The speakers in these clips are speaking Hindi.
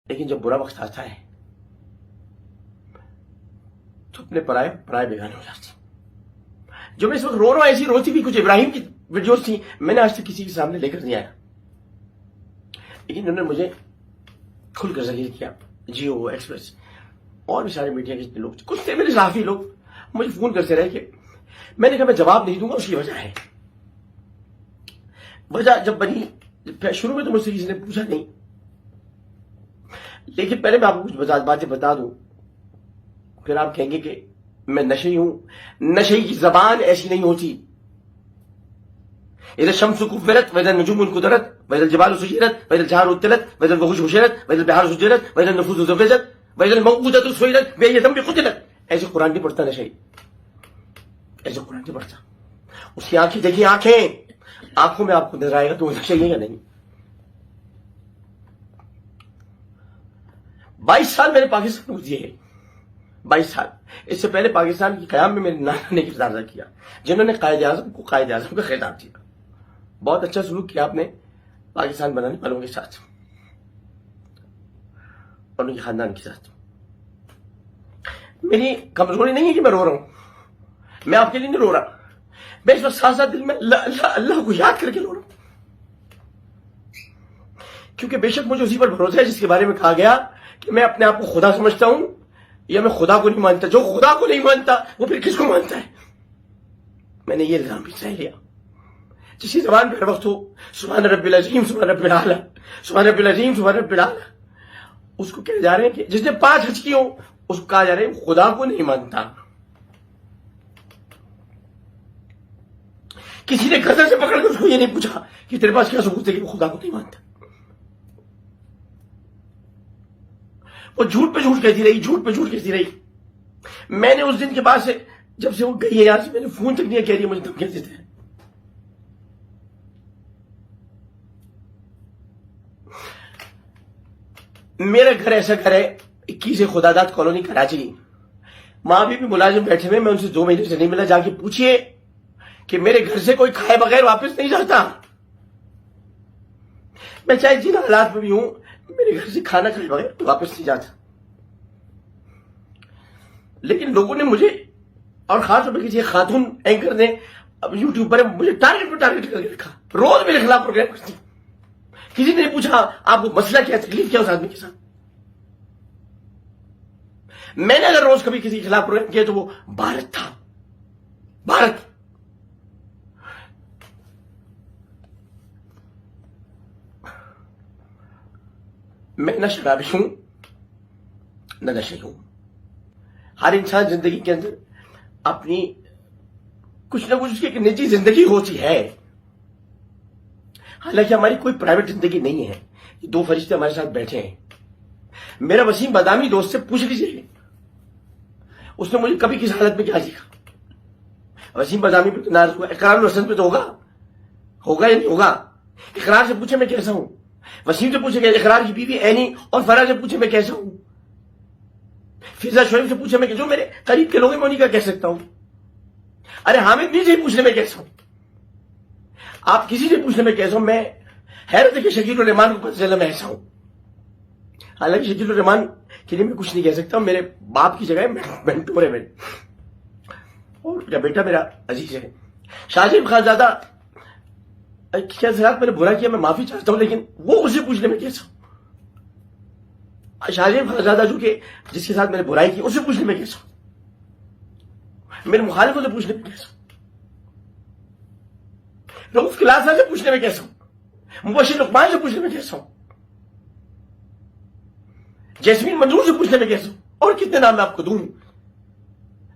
लेकिन जब बुरा वक्त आता है तो अपने पराए पराए बेगाने हो जाते। जो मैं इस वक्त रो रहा हूं, ऐसी रोती भी कुछ इब्राहिम की वीडियोस थी, मैंने आज तक किसी के सामने लेकर नहीं आया, लेकिन उन्होंने मुझे खुलकर जलील किया। जियो एक्सप्रेस और भी सारे मीडिया के लोग, कुछ थे मेरे साथी लोग, मुझे फोन करते रहे कि मैंने कहा मैं जवाब नहीं दूंगा। उसकी वजह है, वजह जब बनी, शुरू में तो मुझसे किसी ने पूछा नहीं, लेकिन पहले मैं आपको कुछ बातें बता दूं, फिर आप कहेंगे कि मैं नशे हूं। नशे की जबान ऐसी नहीं होती। इधर शम्स कुफरत वैदर नजुम कुदरत वैदर जबाल सुजीरत वैदर जहार उतलत वैदर वहुश हुशरत वैदर बिहार सुजरत वैदर नफूस ज़ुफ़ज़त वैदर मौऊदत सुइलत बेयदम बिक़ुतिलत। ऐसे कुरान नहीं पढ़ता नशे, ऐसे कुरान नहीं पढ़ता। उसकी आंखें देखिए, आंखों में आपको नजर आएगा तो नशा ही या नहीं। 22 साल मैंने पाकिस्तान को दिए, 22 साल। इससे पहले पाकिस्तान की क़याम में मेरे नाना ने किरदार अदा किया, जिन्होंने कायदे आज़म को कायदे आज़म का खिताब दिया। बहुत अच्छा सलूक किया आपने पाकिस्तान बनाने वालों के साथ और उनके खानदान के साथ। मेरी कमजोरी नहीं है कि मैं रो रहा हूं, मैं आपके लिए नहीं रो रहा, मैं इस वक्त साथ साथ दिल में अल्लाह को याद करके रो रहा हूं, क्योंकि बेशक मुझे उसी पर भरोसा है जिसके बारे में कहा गया कि मैं अपने आप को खुदा समझता हूं या मैं खुदा को नहीं मानता। जो खुदा को नहीं मानता वो फिर किसको मानता है? मैंने ये इल्जाम भी सह लिया। जिसकी जबान पर हर वक्त हो सुभान रब्बिल अज़ीम सुभान रब्बिल आला सुभान रब्बिल अज़ीम सुभान रब्बिल आला, उसको कह जा रहे हैं कि जिसने 5 हज की हो उसको कहा जा रहा है खुदा को नहीं मानता। किसी ने गजल से पकड़कर उसको ये नहीं पूछा कि तेरे पास क्या सबूत है कि वो खुदा को नहीं मानता। वो झूठ पे झूठ कहती रही, झूठ पे झूठ कहती रही। मैंने उस दिन के बाद से, जब से वो गई है यहां से, मैंने फोन तक नहीं कह रही, मुझे धमकियां देते हैं। मेरा घर ऐसा घर है 21 खुदादात कॉलोनी कराची। मां भी मुलाजिम बैठे हुए, मैं उनसे 2 महीने से नहीं मिला। जाके पूछिए कि मेरे घर से कोई खाए बगैर वापस नहीं जाता। मैं चाहे जिन हालात में भी हूं, मेरे घर से खाना खाए बगैर वापस नहीं जाता। लेकिन लोगों ने मुझे, और खासतौर पर किसी खातून एंकर ने यूट्यूब पर मुझे टारगेट पर टारगेट करके रखा। रोज मेरे खिलाफ प्रोग्राम करती। किसी ने पूछा आपको मसला क्या, तकलीफ क्या उस आदमी के साथ? मैंने अगर रोज कभी किसी के खिलाफ प्रोग्राम किया तो वो भारत था, भारत। मैं न शराबी हूं न नशे हूं। हर इंसान जिंदगी के अंदर अपनी कुछ ना कुछ उसकी एक निजी जिंदगी होती है। हालांकि हमारी कोई प्राइवेट जिंदगी नहीं है। 2 फरिश्ते हमारे साथ बैठे हैं। मेरा वसीम बादामी दोस्त से पूछ लीजिए, उसने मुझे कभी किस हालत में क्या लिखा। वसीम बादामी पे तो नाराज हुआ, इकरार हसन पे तो होगा या नहीं होगा। इकरार से पूछे मैं कैसा हूं, वसीम से पूछे इकरार की बीवी एनी और फरा से पूछे मैं कैसा हूं, फिजा शोएब से पूछे मैं, जो मेरे करीब के लोग हैं मैं उन्हीं का कह सकता हूं। अरे हामिद भी से पूछने में कैसा हूं, आप किसी से पूछने में कैसा हूं। मैं हैरत है कि शकील उर रहमान को पता चला मैं ऐसा हूं। हालांकि शकील उर रहमान के लिए मैं कुछ नहीं कह सकता, मेरे बाप की जगह मेंटोर है मेरे, और मेरा बेटा मेरा अजीज है। शाहजेब खानजादा क्या साथ मैंने बुरा किया, मैं माफी चाहता हूं, लेकिन वो उसे पूछने में कैसा हूं। शाहजेब खानजादा जो कि जिसके साथ मैंने बुराई की, उसे पूछने में कैसा हूं। मेरे मुखालिफों से पूछने में कैसा हूं। रऊफ किलासा से पूछने में कैसा हूं। मुबशिर लुकमान से पूछने में कैसा हूं। जैस्मीन मंजूर से पूछने में कैसा हूं। और कितने नाम मैं आपको दूं,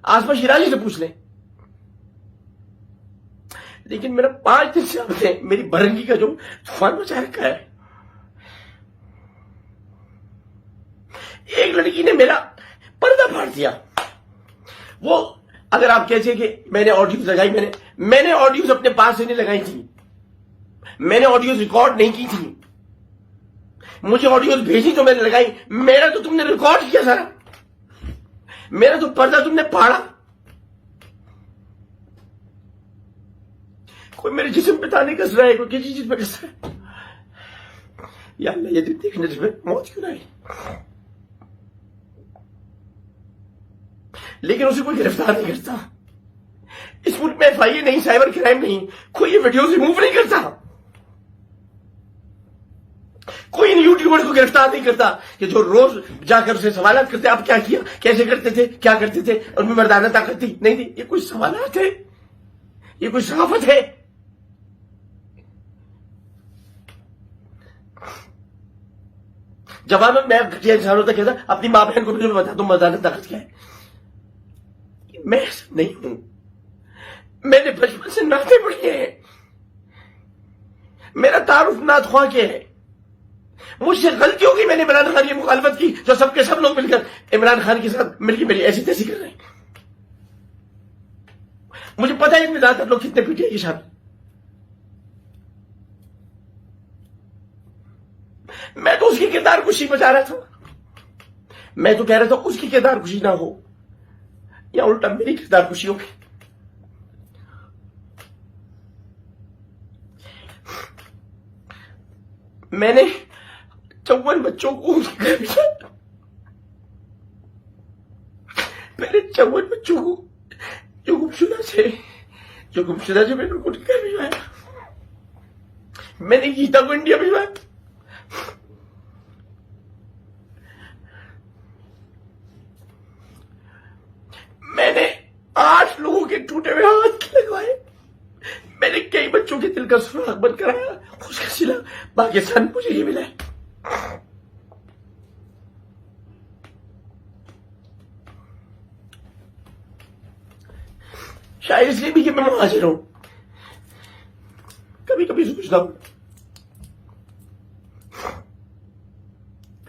आसमा शिराजी से पूछ लें। लेकिन मेरा 5 दिन से आपने मेरी बरंगी का जो तूफान मचा रखा है। एक लड़की ने मेरा पर्दा फाड़ दिया। वो अगर आप कहते कि मैंने ऑडियोज लगाई, मैंने ऑडियोज अपने पास से नहीं लगाई थी, मैंने ऑडियोज रिकॉर्ड नहीं की थी। मुझे ऑडियोज भेजी तो मैंने लगाई। मेरा तो तुमने रिकॉर्ड किया सारा, मेरा तो पर्दा तुमने फाड़ा। कोई मेरे जिस्म पे ताने कस रहा है, कोई किसी चीज पे कस रहा है। या अल्लाह, ये दिन देखने से मौत क्यों ना आई। लेकिन उसे कोई गिरफ्तार नहीं करता। इस मुल्क में एफआईए नहीं, साइबर क्राइम नहीं, कोई ये वीडियोस रिमूव नहीं करता। कोई इन यूट्यूबर्स को गिरफ्तार नहीं करता कि जो रोज जाकर उसे सवालात करते, आप क्या किया, कैसे करते थे, क्या करते थे, उनमें मर्दाना ताकत थी, नहीं थी। ये कोई सवालात है? ये कोई सहाफत है? जवाब में मैं घटिया इंसान होता कहता अपनी मां बहन को भी मैं बता दूं मर्दाना ताकत क्या है। मैं ऐसा नहीं हूं। मैंने बचपन से नाते पढ़े हैं। मेरा तारुफ नात ख्वाह के है। मुझसे गलती होगी, मैंने इमरान खान की मुखालफत की, जो सबके सब लोग मिलकर इमरान खान के साथ मिलकर मेरी ऐसी तैसी कर रहे हैं। मुझे पता है इनमें ज्यादातर लोग कितने पीटे ये शामिल। मैं तो उसकी किरदार खुशी बचा रहा था। मैं तो कह रहा था उसकी किरदार खुशी ना हो, या उल्टा मेरी किरदार खुशी होगी। मैंने 54 बच्चों को घर भेजा। मैंने 54 बच्चों को जो गुमशुदा से मैंने उनको घर भिजवाया। मैंने गीता को इंडिया भिजवाया। मैंने 8 लोगों के टूटे हुए हाथ लगवाए। मैंने कई बच्चों के दिल का सुराग बंद कराया। उसका सिला पाकिस्तान मुझे ये मिला है। शायद इसलिए भी कि मैं मुहाजिर हूं। कभी कभी सोचता हूं,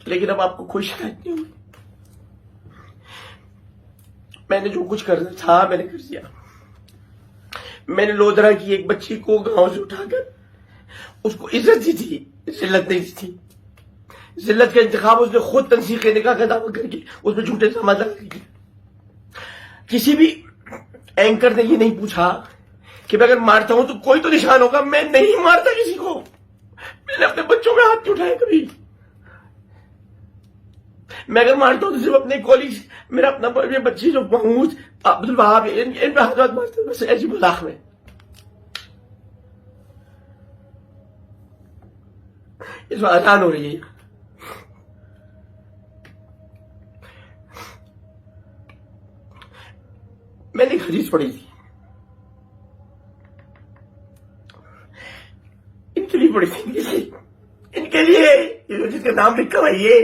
लेकिन अब आपको कोई शिकायत नहीं हुई। मैंने जो कुछ करना था मैंने कर दिया। मैंने लोधरा की एक बच्ची को गांव से उठाकर उसको इज्जत दी थी, जिल्लत नहीं दी थी। जिल्लत का इंतखाब उसने खुद तंसीख निकाह का दावा करके उसमें झूठे इल्जाम लगा दिए। किसी भी एंकर ने ये नहीं पूछा कि मैं अगर मारता हूं तो कोई तो निशान होगा। मैं नहीं मारता किसी को। मैंने अपने बच्चों में हाथ नहीं उठाया कभी। मैं अगर मारता हूं तो सिर्फ अपने कॉलेज, मेरा अपना बच्ची जो महमूद अब्दुल वहाब इन पे हाथ मारते बस ऐसी मजाक में। इस बार आसान हो रही है। मैंने एक हदीस पढ़ी थी, इनके लिए पढ़ी थी, इनके लिए जिसका नाम लिखा हुआ ये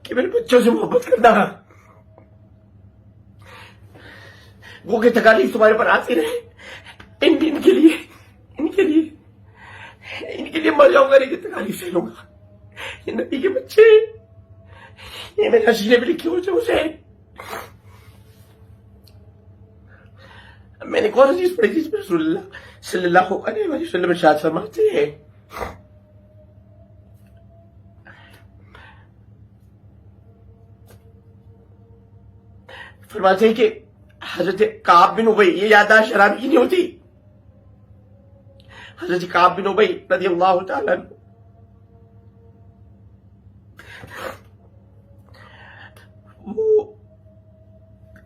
कि मेरे बच्चों से मोहब्बत करना, वो की तकालीफ तुम्हारे पर आती रहे। इनके लिए मर जाऊंगा, लेकिन तकालीफ से लूंगा। ये नबी के बच्चे, ये मेरे हसीने भी लिखी हो उसे। मैंने कौन सी चीज पढ़ी थी जिसमें रसूलुल्लाह सल्लल्लाहु अलैहि वसल्लम इरशाद फरमाते हैं, फरमाते हैं कि हजरत काब बिन उबई, ये याददाश्त शराबी की नहीं होती, हजरत काब बिन उबई रज़ियल्लाहु ताला अन्हु, वो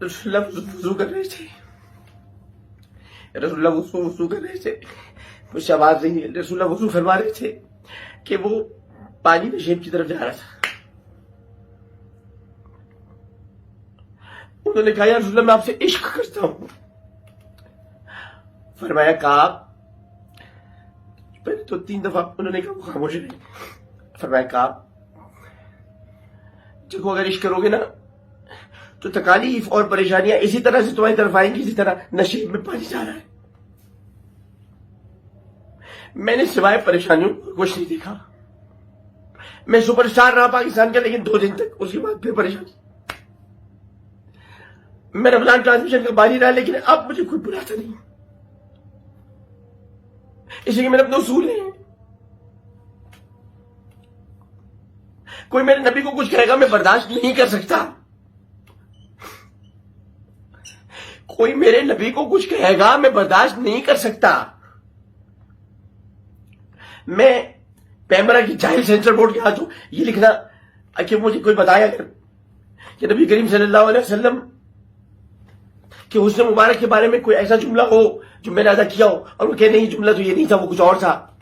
रसूलुल्लाह वुज़ू कर रहे थे। रसूलुल्लाह वुज़ू कर रहे थे, मुझसे आवाज नहीं है। रसूलुल्लाह वुज़ू फरमा रहे थे कि वो पानी में शेप की तरफ जा रहा था। उन्होंने कहा, या रसूलुल्लाह मैं आपसे इश्क करता हूं। फरमाया काब, पहले तो 3 दफा उन्होंने कहा, वो खामोश रहे। फरमाया काब, देखो अगर इश्क करोगे ना तो तकालीफ और परेशानियां इसी तरह से तुम्हारी तरफ आएंगी जिस तरह नशीब में पानी जा रहा है। मैंने सिवाय परेशानियों कुछ नहीं देखा। मैं सुपरस्टार रहा पाकिस्तान का, लेकिन 2 दिन तक, उसके बाद फिर परेशानी। मैं रमजान ट्रांसमिशन का बारी रहा, लेकिन अब मुझे कोई बुलाता नहीं, इसलिए मेरे अपने उसूल हैं। कोई मेरे नबी को कुछ कहेगा मैं बर्दाश्त नहीं कर सकता। कोई मेरे नबी को कुछ कहेगा मैं बर्दाश्त नहीं कर सकता। मैं पैमरा की जाहिल सेंसर बोर्ड के हाथों ये लिखना कि मुझे कोई बताया अगर कि नबी करीम सल्लल्लाहु अलैहि वसल्लम कि हुस्न मुबारक के बारे में कोई ऐसा जुमला हो जो मैंने अदा किया हो और वो कहे नहीं जुमला तो ये नहीं था, वो कुछ और था,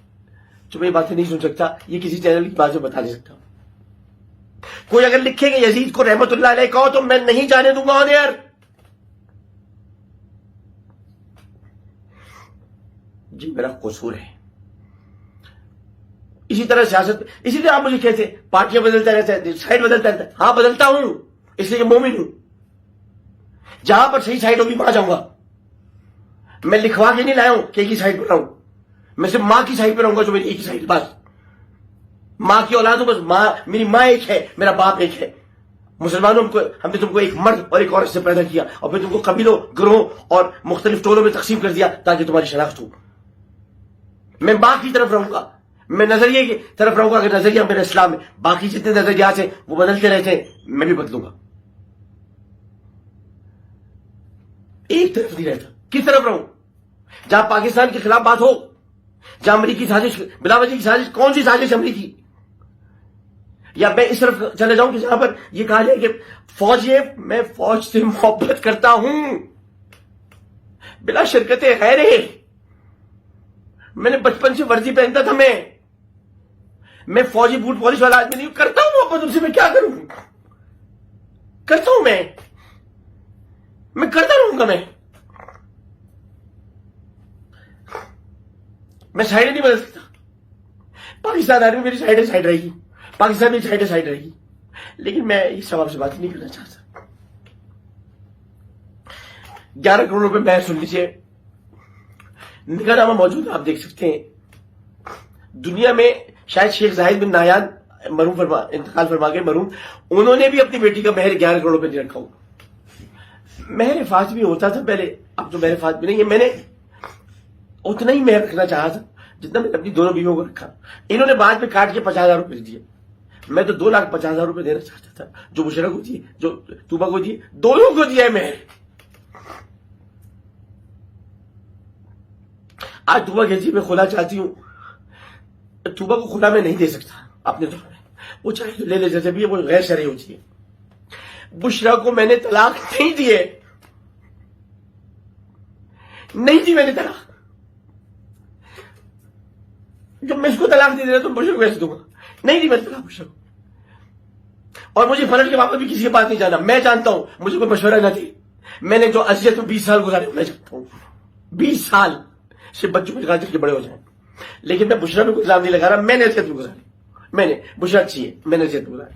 तो मैं ये बातें नहीं सुन सकता, ये किसी चैनल की बात में बता नहीं सकता। कोई अगर लिखेगा यजीद को रहमतुल्लाह अलैह कहो तो मैं नहीं जाने दूंगा ऑन एयर। जी मेरा कसूर है। इसी तरह सियासत, इसी तरह आप मुझे कहते पार्टियां बदलता रहता है, साइड बदलता रहता है। हां बदलता हूं, इसलिए कि मोमिन हूं। जहां पर सही साइड होगी वहां जाऊंगा। मैं लिखवा के नहीं लाया हूं कि एक ही साइड पर रहूं, मैं सिर्फ मां की साइड पर रहूंगा जो मेरी एक ही साइड, बस मां की औलाद हूं, बस मां, मेरी मां एक है, मेरा बाप एक है। मुसलमानों हमने तुमको एक मर्द और एक औरत से पैदा किया और फिर तुमको कबीलों, गिरोहों और मुख्तलिफ टोलों में तकसीम कर दिया ताकि तुम्हारी शनाख्त हो। मैं मां की तरफ रहूंगा, मैं नजरिए की तरफ रहूंगा। अगर नजरिया मेरे इस्लाम में, बाकी जितने नजरियात हैं वो बदलते रहते हैं, मैं भी बदलूंगा। एक तरफ नहीं रहता। किस तरफ रहूं? जहां पाकिस्तान के खिलाफ बात हो, जहां अमरीकी साजिश, बिलावजी की साजिश, कौन सी साजिश अमरीकी? या मैं इस तरफ चले जाऊं कि जहां पर यह कहा जाए कि फौज है, मैं फौज से मोहब्बत करता हूं बिला शिरकते गैरे। मैंने बचपन से वर्दी पहनता था, मैं फौजी बूट पॉलिश वाला आदमी नहीं करता हूं मोहब्बत उनसे। मैं क्या करूं? करता हूं, मैं करता रहूंगा। मैं साइड नहीं बदल सकता। पाकिस्तान आर्मी मेरी साइड रहेगी, पाकिस्तान मेरी साइड रहेगी, लेकिन मैं इस सवाल से बात नहीं करना चाहता। 11 करोड़ रुपए मैं, सुन लीजिए, निगाहनामा मौजूद, आप देख सकते हैं। दुनिया में शायद शेख जाहिद बिन नायान इंतकाल फरमा गए मरूम, उन्होंने भी अपनी बेटी का महर 11 करोड़ रुपए नहीं रखा हो। महर फातिमी होता था पहले, अब तो महर फातिमी नहीं है। मैंने उतना ही महर रखना चाहा था जितना मैंने अपनी दोनों बीवियों को रखा। इन्होंने बाद में काट के 50,000 रुपए दिए। मैं तो 2,50,000 रुपए देना चाहता था, जो बुशरा को दिए, जो तूबा को दिए, दोनों को दिया है महर। आज तूबा कहती मैं खुला चाहती हूं, तूबा को खुला मैं नहीं दे सकता अपने तौर में, वो चाहे तो ले जैसे भी वो गैर शरई होती है। बुशरा को मैंने तलाक नहीं दिए, नहीं दी मैंने तलाक। जब मैं इसको तलाक नहीं दे रहा तो बुशरा को कैसे दूंगा? नहीं दी मैंने तलाक बुशरा को। और मुझे फलट के वापस भी किसी की बात नहीं जाना। मैं जानता हूं मुझे कोई मशवरा ना दे। मैंने जो अजियत में 20 साल गुजारे मैं जानता हूं, 20 साल सिर्फ बच्चों को निकाल के बड़े हो जाए। लेकिन मैं बुशरा में कोई इल्जाम नहीं लगा रहा, मैंने अजियत में गुजारी। मैंने बुशरा अच्छी है, मैंने अजियत में गुजारी,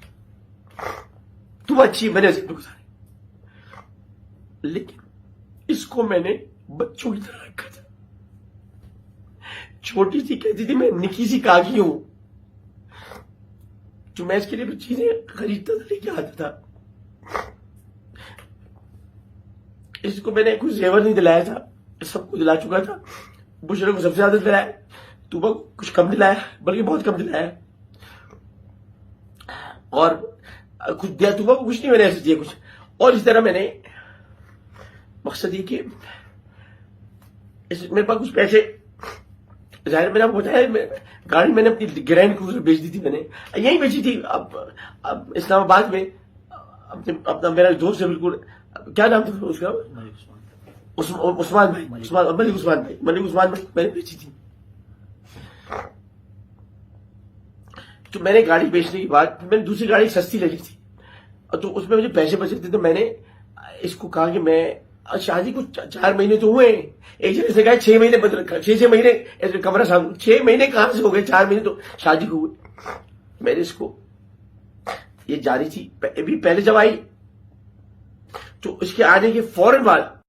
तू अच्छी, मैंने अजियत में गुजारी। लेकिन इसको मैंने बच्चों की तरह रखा था। छोटी सी कहती थी मैं निकी सी काकी हूं, जो मैं इसके लिए चीजें खरीदता था, लेके आता था। इसको मैंने कुछ जेवर नहीं दिलाया था, सबको दिला चुका था। बुशरा को सबसे ज्यादा दिलाया, तूबा को कुछ कम दिलाया, बल्कि बहुत कम दिलाया। और कुछ दिया तूबा को, कुछ नहीं मैंने ऐसे दिया कुछ। और इस तरह मैंने, मकसद ये कि मेरे पास कुछ पैसे, जाहिर मैंने आपको बताया, गाड़ी मैंने अपनी ग्रैंड क्रूजर बेच दी थी, मैंने यही बेची थी। अब इस्लामाबाद में अपना मेरा दोस्त है बिल्कुल, क्या नाम था उसका, उस्मान भाई, मलिक उस्मान भाई मैंने बेची थी। तो मैंने गाड़ी बेचने के बाद मैंने दूसरी गाड़ी सस्ती ले ली थी, तो उसमें मुझे पैसे बचे थे। तो मैंने इसको कहा कि मैं, शादी को 4 महीने तो हुए, एक जगह से कहा 6 महीने बदल रखा, 6 महीने कमरा सामने, 6 महीने कहां से हो गए, 4 महीने तो शादी को हुए। मैंने इसको, ये जारी थी अभी, पहले जब आई तो इसके आने के फौरन बाद